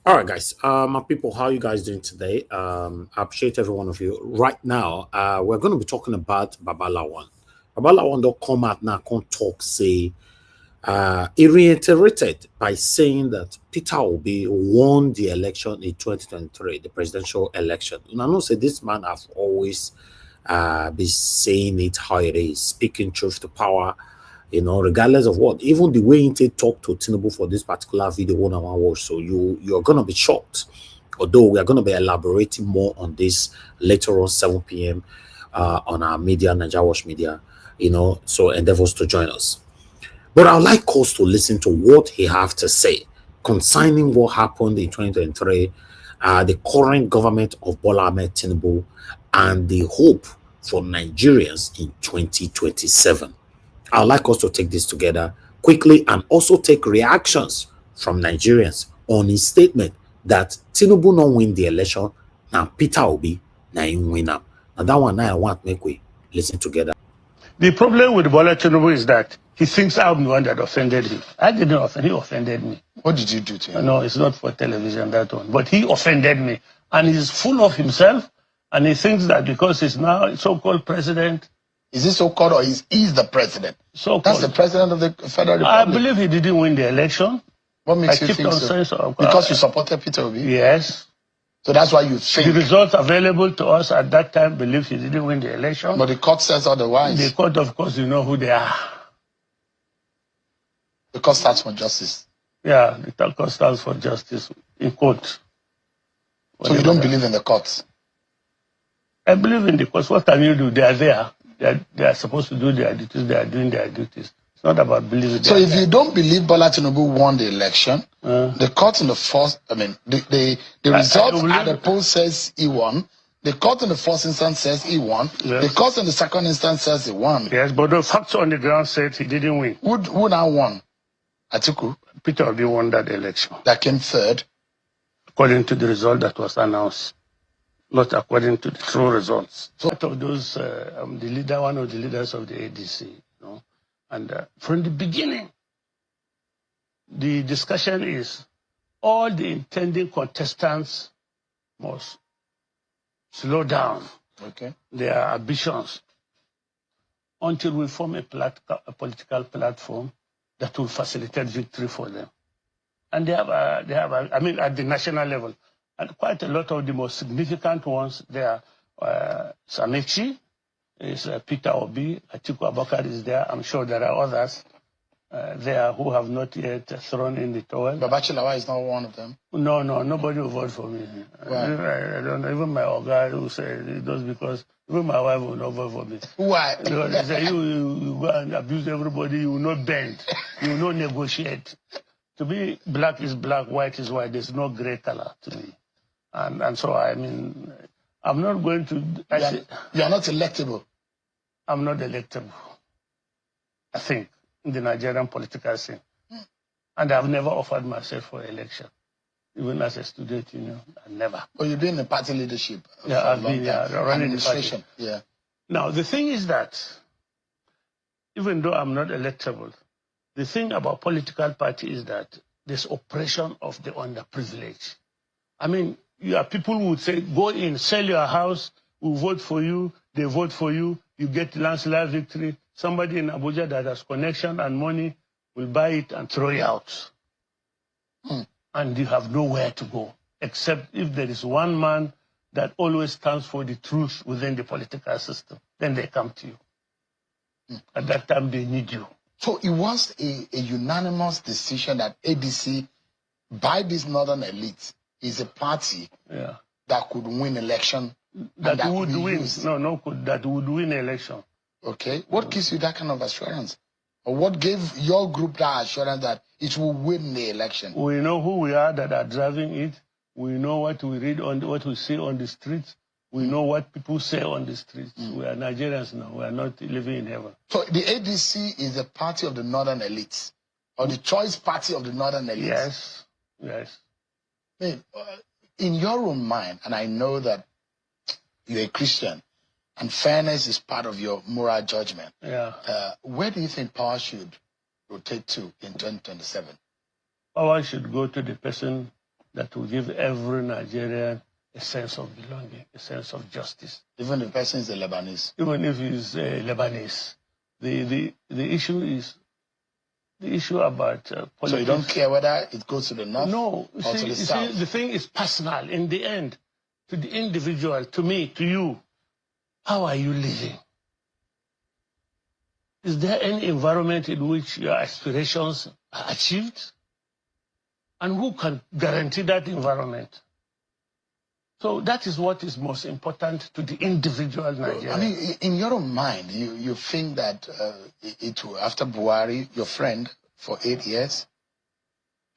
All right, guys. My people, how you guys doing today? I appreciate every one of you. Right now, we're going to be talking about Babalawan. Babalawan don't come out now, can't talk, say, he reiterated by saying that Peter Obi won the election in 2023, the presidential election. And I know say this man have always been saying it how it is, speaking truth to power, regardless of what. Even the way he talked to Tinubu for this particular video one on one watch, so you're gonna be shocked. Although we are gonna be elaborating more on this later on 7 p.m. On our media, NWATCH media, so endeavors to join us. But I'd like us to listen to what he have to say concerning what happened in 2023, the current government of Bola Ahmed Tinubu, and the hope for Nigerians in 2027. I'd like us to take this together quickly and also take reactions from Nigerians on his statement that Tinubu not win the election, now Peter Obi now him win up. Now that one now I want make we listen together. The problem with Bola Tinubu is that he thinks I'm the one that offended him. I didn't offend him, he offended me. What did you do to him? No, it's not for television, that one. But he offended me. And he's full of himself, and he thinks that because he's now so-called president. Is he so-called or he's the president? So-called. That's the president of the Federal Republic. I believe he didn't win the election. What makes you think so? Because you supported Peter Obi? Yes. So that's why you think. The results available to us at that time believe he didn't win the election. But the court says otherwise. The court, of course, you know who they are. The court stands for justice. Yeah, the court stands for justice in court. So you don't believe in the courts? I believe in the courts. What can you do? They are there. They are supposed to do their duties. They are doing their duties. It's not about believing. So if you don't believe Bola Tinubu won the election, the court in the first, the result at the poll says he won. The court in the first instance says he won. Yes. The court in the second instance says he won. Yes, but the facts on the ground said he didn't win. Who now won? Atiku? Peter Obi won that election. That came third? According to the result that was announced. Not according to the true results. So out of those, I'm the leader, one of the leaders of the ADC, and from the beginning, the discussion is all the intending contestants must slow down their ambitions until we form a political platform that will facilitate victory for them. And they have, at the national level, and quite a lot of the most significant ones, they are Samechi, is Peter Obi, Atiku Abubakar is there. I'm sure there are others there who have not yet thrown in the towel. Babachilawa is not one of them? No, nobody will vote for me. Why? I don't know. Even my guy who said it was because even my wife will not vote for me. Why? Because they say you go and abuse everybody, you will not bend, you will not negotiate. To me, black is black, white is white. There's no gray color to me. And so, I'm not going to... You are not electable? I'm not electable, I think, in the Nigerian political scene. And I've never offered myself for election. Even as a student, I never. Well, you've been in party leadership. Yeah, I've been running the party. Yeah. Now, the thing is that, even though I'm not electable, the thing about political party is that there's oppression of the underprivileged. You have people who would say, go in, sell your house, we'll vote for you, they vote for you, you get landslide victory. Somebody in Abuja that has connection and money will buy it and throw it out. And you have nowhere to go, except if there is one man that always stands for the truth within the political system. Then they come to you. At that time, they need you. So it was a unanimous decision that ADC, by this northern elite, is a party that could win election. That would win. That would win election. Okay. What gives you that kind of assurance? Or what gave your group that assurance that it will win the election? We know who we are that are driving it. We know what we read what we see on the streets. We know what people say on the streets. We are Nigerians now. We are not living in heaven. So the ADC is a party of the northern elites, or the choice party of the northern elites? Yes. In your own mind, and I know that you're a Christian, and fairness is part of your moral judgment. Where do you think power should rotate to in 2027? Power should go to the person that will give every Nigerian a sense of belonging, a sense of justice. Even if the person is a Lebanese. Even if he's Lebanese. The issue is the issue about politics. So you don't care whether it goes to the north or to the south? See, the thing is personal in the end, to the individual, to me, to you. How are you living? Is there any environment in which your aspirations are achieved? And who can guarantee that environment? So that is what is most important to the individual Nigerian. I mean, in your own mind, you think that it will, after Buhari, your friend, for 8 years,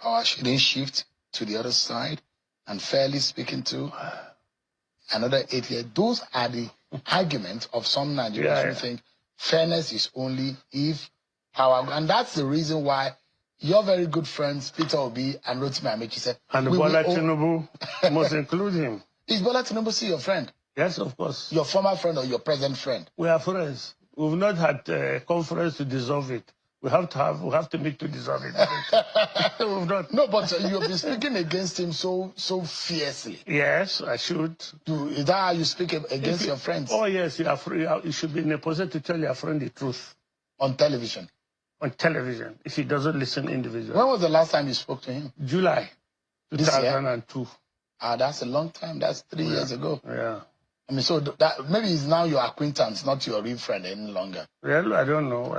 power shouldn't shift to the other side, and fairly speaking to another 8 years? Those are the arguments of some Nigerians who think fairness is only if power. And that's the reason why your very good friends, Peter Obi and Rotimi Amechi, said... And Bola Tinubu must include him. Is Bola Tinubu still your friend? Yes, of course. Your former friend or your present friend? We are friends. We've not had a conference to dissolve it. We have to meet to dissolve it. We've not. No, but you've been speaking against him so fiercely. Yes, I should. Is that how you speak against your friends? Oh, yes, you are free. You should be in a position to tell your friend the truth. On television? On television, if he doesn't listen individually. When was the last time you spoke to him? July 2002. That's a long time. That's 3 years ago. Yeah. I mean, so that maybe he's now your acquaintance, not your real friend any longer. Well, I don't know.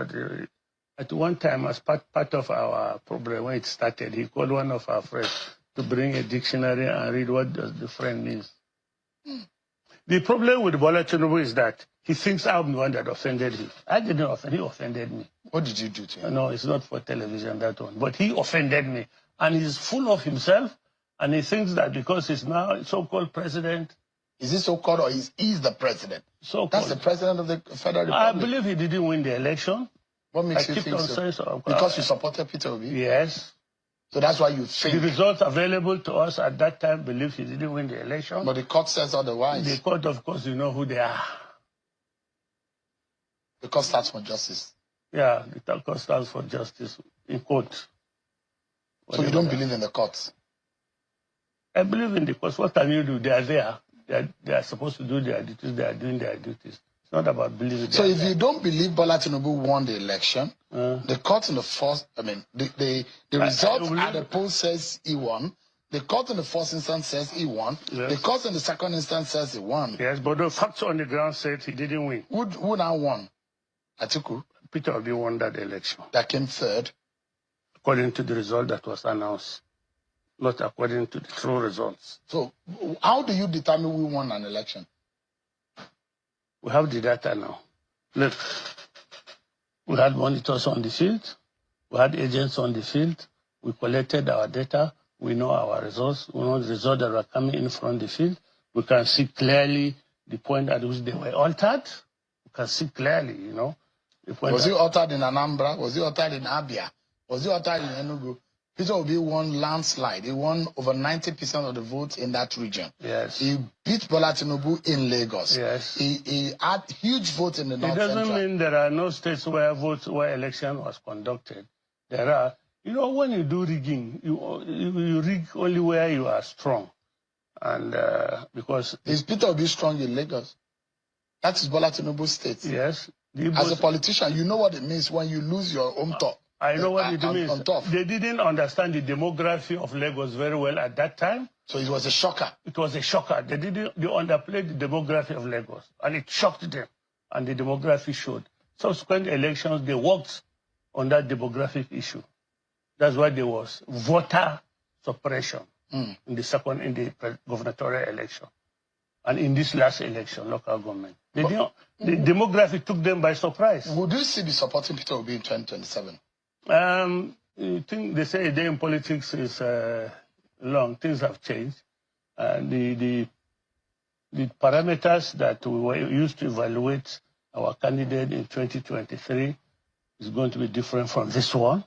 At one time, as part of our problem, when it started, he called one of our friends to bring a dictionary and read what does the friend means. The problem with Bola Tinubu is that he thinks I'm the one that offended him. I didn't offend him. He offended me. What did you do to him? No, it's not for television, that one. But he offended me. And he's full of himself. And he thinks that because he's now so-called president. Is he so-called or he's the president? So-called. That's the president of the Federal Republic. I believe he didn't win the election. What makes you think so? Because you supported Peter Obi? Yes. So that's why you think... The results available to us at that time believe he didn't win the election. But the court says otherwise. The court, of course, you know who they are. The court stands for justice. Yeah, the court stands for justice in court. So you don't believe in the courts? I believe in the courts. What can you do? They are there. They are supposed to do their duties. They are doing their duties. It's not about believing. So if you don't believe Bola Tinubu won the election, the court in the first, I mean, the result at the poll says he won. The court in the first instance says he won. Yes. The court in the second instance says he won. Yes, but the facts on the ground said he didn't win. Who now won? Atiku? Peter Obi won that election. That came third? According to the result that was announced, not according to the true results. So how do you determine who won an election? We have the data now. Look, we had monitors on the field. We had agents on the field. We collected our data. We know our results. We know the results that were coming in from the field. We can see clearly the point at which they were altered. We can see clearly, you know. Was it altered in Anambra? Was it altered in Abia? Was it altered in Enugu? Peter Obi won landslide. He won over 90% of the votes in that region. Yes. He beat Bola Tinubu in Lagos. Yes. He had huge votes in the North Central. It doesn't mean there are no states where election was conducted. There are. You know, when you do rigging, you rig only where you are strong. And because... Is Peter Obi strong in Lagos? That is Bola Tinubu's state. Yes. As a politician, you know what it means when you lose your home top. I know what it means. They didn't understand the demography of Lagos very well at that time. So it was a shocker. It was a shocker. They underplayed the demography of Lagos. And it shocked them. And the demography showed. Subsequent elections, they worked on that demographic issue. That's why there was voter suppression in the gubernatorial election. And in this last election, local government. The demography took them by surprise. Would you still be supporting Peter Obi in 2027? I think they say a day in politics is long. Things have changed. The parameters that we were used to evaluate our candidate in 2023 is going to be different from this one.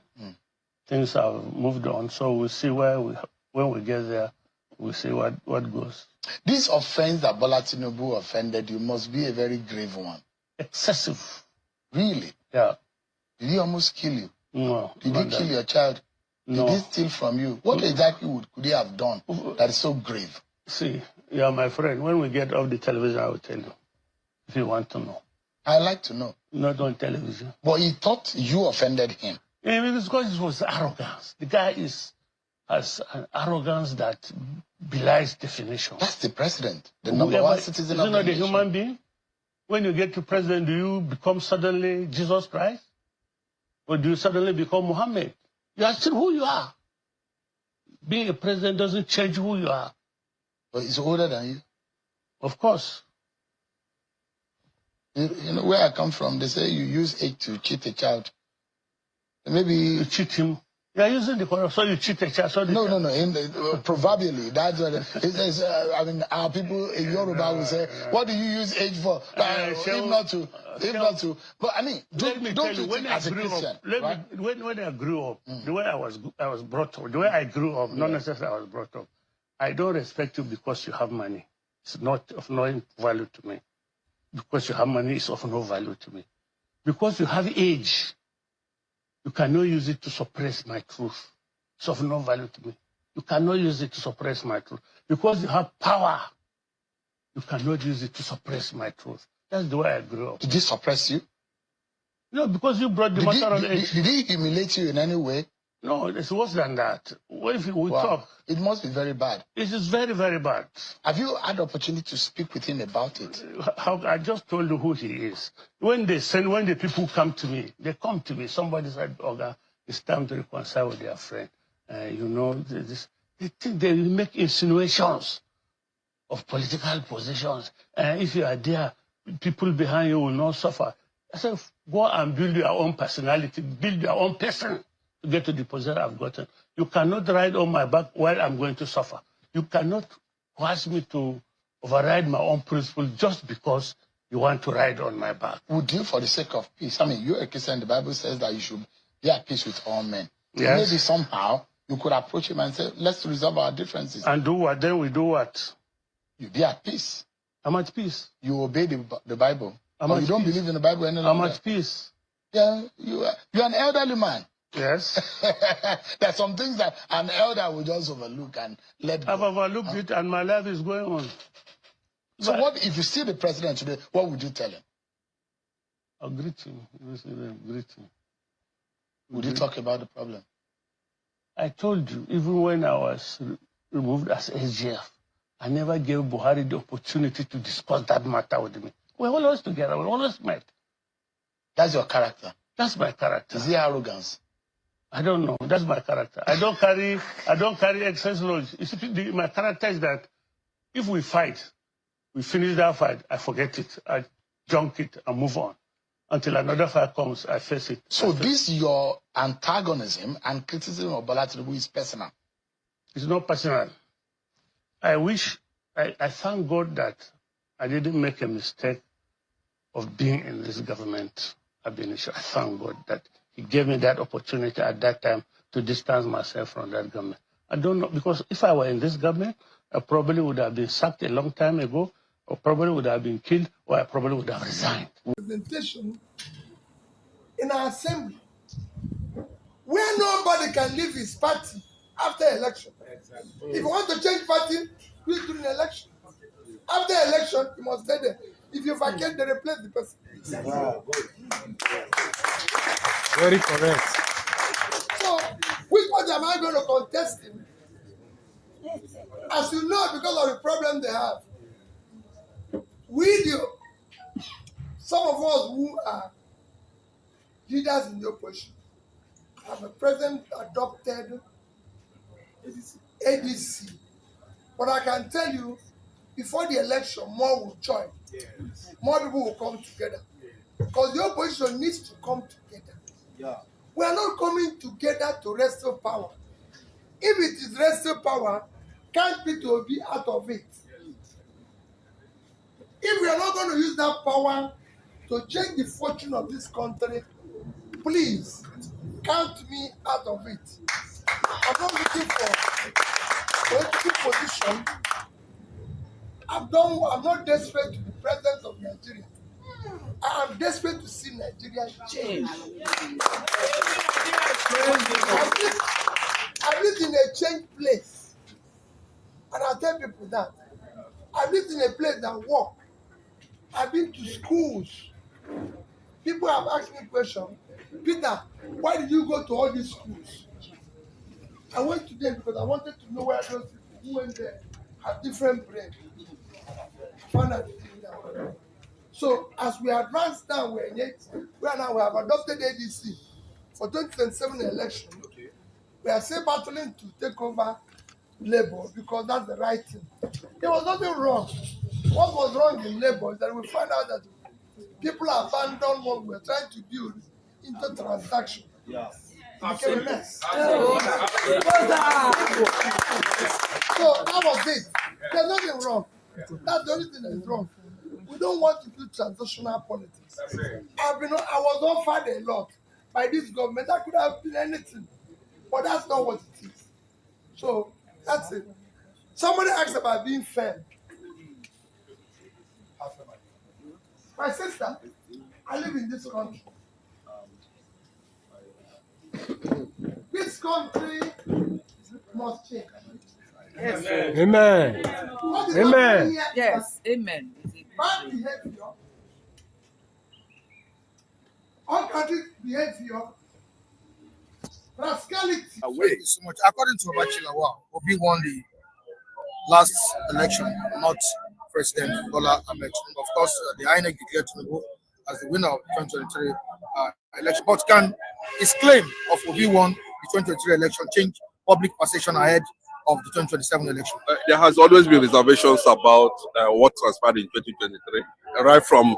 Things have moved on, so we'll see when we get there, we'll see what goes. This offense that Bola Tinubu offended you must be a very grave one. Excessive. Really? Yeah. Did he almost kill you? No. Did he kill your child? No. Did he steal from you? What exactly could he have done that is so grave? See, you are my friend. When we get off the television, I will tell you, if you want to know. I'd like to know. Not on television. But he thought you offended him. Yeah, it's because it was arrogance. The guy has an arrogance that belies definition. That's the president, the number one citizen of the nation. Is he not a human being? When you get to president, do you become suddenly Jesus Christ? Or do you suddenly become Muhammad? You are still who you are. Being a president doesn't change who you are. But he's older than you. Of course. You know, where I come from, they say you use age to cheat a child. Maybe you cheat him. You are using the correct, so you cheat a child. So no. Proverbially, that's what it says. I mean, our people in Yoruba will say, "What do you use age for?" If not to. But I mean, don't tell you, when as a Christian, when I grew up, the way I was brought up, the way I grew up, not necessarily I was brought up. I don't respect you because you have money. It's not of no value to me. Because you have money, it's of no value to me. Because you have age, you cannot use it to suppress my truth. It's of no value to me. You cannot use it to suppress my truth. Because you have power, you cannot use it to suppress my truth. That's the way I grew up. Did he suppress you? No, because you brought the matter on age. Did he humiliate you in any way? No, it's worse than that. What if we talk? It must be very bad. It is very, very bad. Have you had the opportunity to speak with him about it? I just told you who he is. When the people come to me, they come to me. Somebody said, "Oga, it's time to reconcile with their friend." They think they make insinuations of political positions. If you are there, people behind you will not suffer. I said, go and build your own personality, build your own person. To get to the position I've gotten. You cannot ride on my back while I'm going to suffer. You cannot force me to override my own principle just because you want to ride on my back. Would you, for the sake of peace, I mean, you're a Christian, the Bible says that you should be at peace with all men. Yes. Maybe somehow you could approach him and say, let's resolve our differences. And do what? Then we do what? You be at peace. I'm at peace. You obey the Bible. Or you don't believe in the Bible any longer. I'm at peace. Yeah, you're an elderly man. Yes. There's some things that an elder will just overlook and let go. I've overlooked it and my life is going on. So what if you see the president today, what would you tell him? I'll greet him. Greet him. Would you talk about the problem? I told you, even when I was removed as SGF, I never gave Buhari the opportunity to discuss that matter with me. We're always together. We're always met. That's your character. That's my character. Is it arrogance? I don't know. That's my character. I don't carry excess loads. You see, my character is that if we fight, we finish that fight, I forget it, I junk it and move on. Until another fight comes, I face it. So this your antagonism and criticism of Bola Tinubu is personal? It's not personal. I thank God that I didn't make a mistake of being in this government. I thank God that he gave me that opportunity at that time to distance myself from that government. I don't know, because if I were in this government, I probably would have been sacked a long time ago, or probably would have been killed, or I probably would have resigned. Presentation in our assembly, where nobody can leave his party after election. Exactly. If you want to change party, do it during election. After election, you must stay there. If you forget, they replace the person. Exactly. Wow. Very correct. So, which party am I going to contest him? As you know, because of the problem they have, some of us who are leaders in the opposition have a president adopted ADC. But I can tell you, before the election, more will join. Yes. More people will come together. Because the opposition needs to come together. Yeah. We are not coming together to wrestle power. If it is wrestle power, can't people be out of it? If we are not going to use that power to change the fortune of this country, please count me out of it. I'm not looking for political position. I'm not desperate to be president of Nigeria. I am desperate to see Nigeria change. I lived in a changed place. And I tell people that. I lived in a place that work. I've been to schools. People have asked me questions. Peter, why did you go to all these schools? I went to them because I wanted to know where those people who went there have different brains. So as we advance now, we have adopted ADC for 2027 election. We are still battling to take over Labour because that's the right thing. There was nothing wrong. What was wrong in Labour is that we find out that people abandoned what we were trying to build into transaction. Yeah. It became a mess. So that was it. There's nothing wrong. That's the only thing that is wrong. We don't want to do transactional politics. I was offered a lot by this government. That could have been anything. But that's not what it is. So that's it. Somebody asked about being fair. My sister, I live in this country. This country must change. Yes. Amen. Amen. Yes. Amen. Bad behavior. Uncontrolled behavior. Rascality. Thank you so much. According to Obachilawa, Obi won the last election, not President Bola Ahmed. Of course, the INEC declared Tinubu as the winner of the 2023 election. But can his claim of Obi won the 2023 election change public perception ahead of the 2027 election? There has always been reservations about what transpired in 2023, right from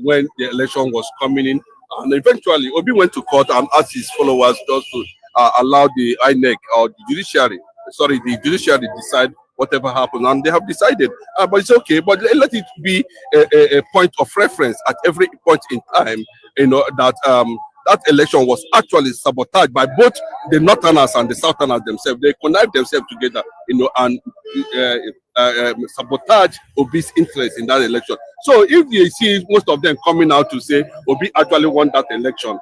when the election was coming in. And eventually, Obi went to court and asked his followers just to allow the INEC or the judiciary decide whatever happened. And they have decided, but it's okay. But let it be a point of reference at every point in time, that that election was actually sabotaged by both the Northerners and the Southerners themselves. They connived themselves together, and sabotage Obi's interest in that election. So if you see most of them coming out to say Obi actually won that election,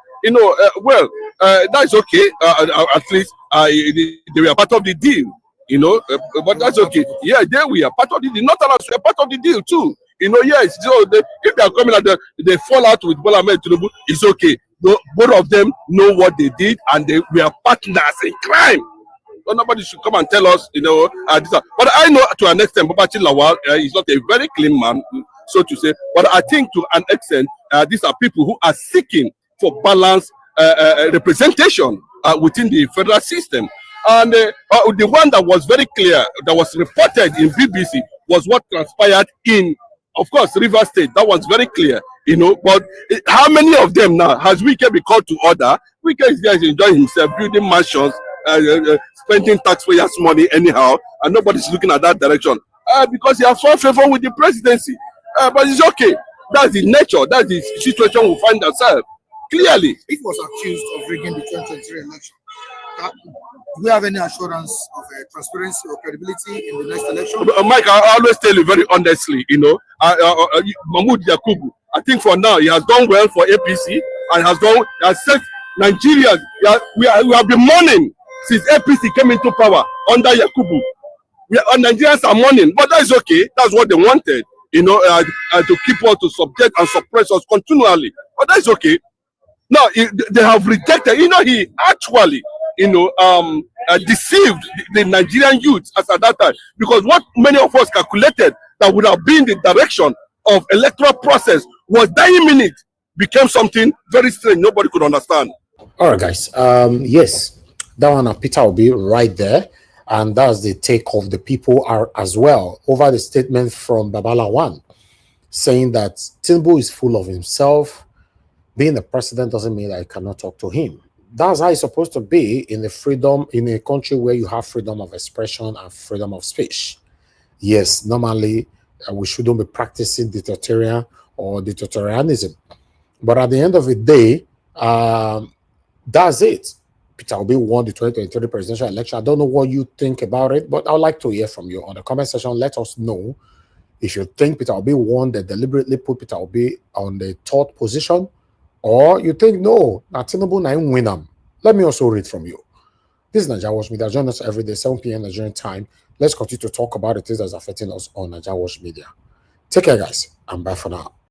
that's okay. At least they were part of the deal, but that's okay. Yeah, we are part of the deal. Northerners were part of the deal too. Yes. So if they are coming out, they fall out with Bola Ahmed Tinubu, it's okay. Both of them know what they did, and they were partners in crime. So nobody should come and tell us, But I know to an extent, Babachi Lawal is not a very clean man, so to say. But I think to an extent, these are people who are seeking for balanced representation within the federal system. And the one that was very clear, that was reported in BBC, was what transpired in, of course, River State. That was very clear. But how many of them now has Wike been called to order? Wike is there enjoying himself, building mansions, spending taxpayers' money anyhow, and nobody's looking at that direction because he has found favor with the presidency. But it's okay. That's the nature. That's the situation we find ourselves. Clearly, If he was accused of rigging the 2023 election, do we have any assurance of transparency or credibility in the next election? Mike, I always tell you very honestly, Mahmoud Yakubu, I think for now he has done well for APC and has set Nigeria. We have been mourning since APC came into power under Yakubu. Nigerians are mourning, but that's okay. That's what they wanted, to keep us, to subject and suppress us continually. But that's okay. Now they have rejected. He actually, deceived the Nigerian youth as at that time, because what many of us calculated that would have been the direction of electoral process was dying minute became something very strange. Nobody could understand. All right, guys. Yes, that one, Peter, will be right there. And that's the take of the people are as well over the statement from Babala One, saying that Tinubu is full of himself. Being the president doesn't mean that I cannot talk to him. That's how it's supposed to be in a country where you have freedom of expression and freedom of speech. Yes, normally we shouldn't be practicing dictatorial or dictatorialism. But at the end of the day, that's it. Peter Obi won the 2023 presidential election. I don't know what you think about it, but I would like to hear from you on the comment section. Let us know if you think Peter Obi won, they deliberately put Peter Obi on the third position, or you think no, Tinubu na win. Let me also read from you. This is NAIJA Watch Media. Join us every day, 7 p.m. Nigerian time. Let's continue to talk about the things that's affecting us on NAIJA Watch Media. Take care, guys, and bye for now.